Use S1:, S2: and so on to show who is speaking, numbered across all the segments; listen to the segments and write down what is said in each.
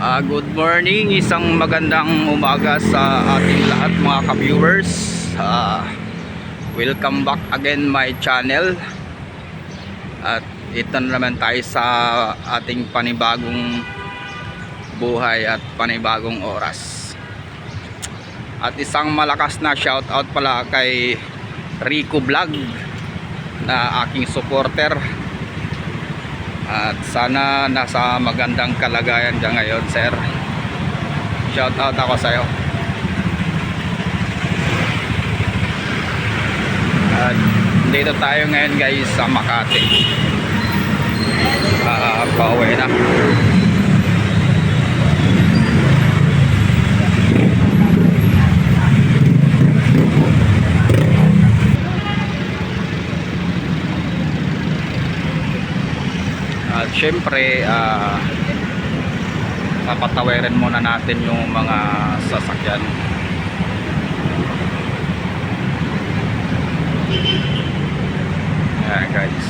S1: Good morning, isang magandang umaga sa ating lahat mga ka-viewers. Welcome back again my channel. At ito na naman tayo sa ating panibagong buhay at panibagong oras. At isang malakas na shoutout pala kay Rico Vlog na aking supporter. At sana nasa magandang kalagayan ka ngayon, sir. Shout out ako sa'yo. At dito tayo ngayon guys sa Makati. Pauwi na. At syempre papatawirin muna natin yung mga sasakyan. Ayan guys.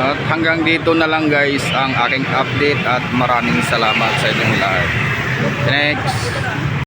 S1: At hanggang dito na lang guys ang aking update at maraming salamat sa inyong lahat. Next.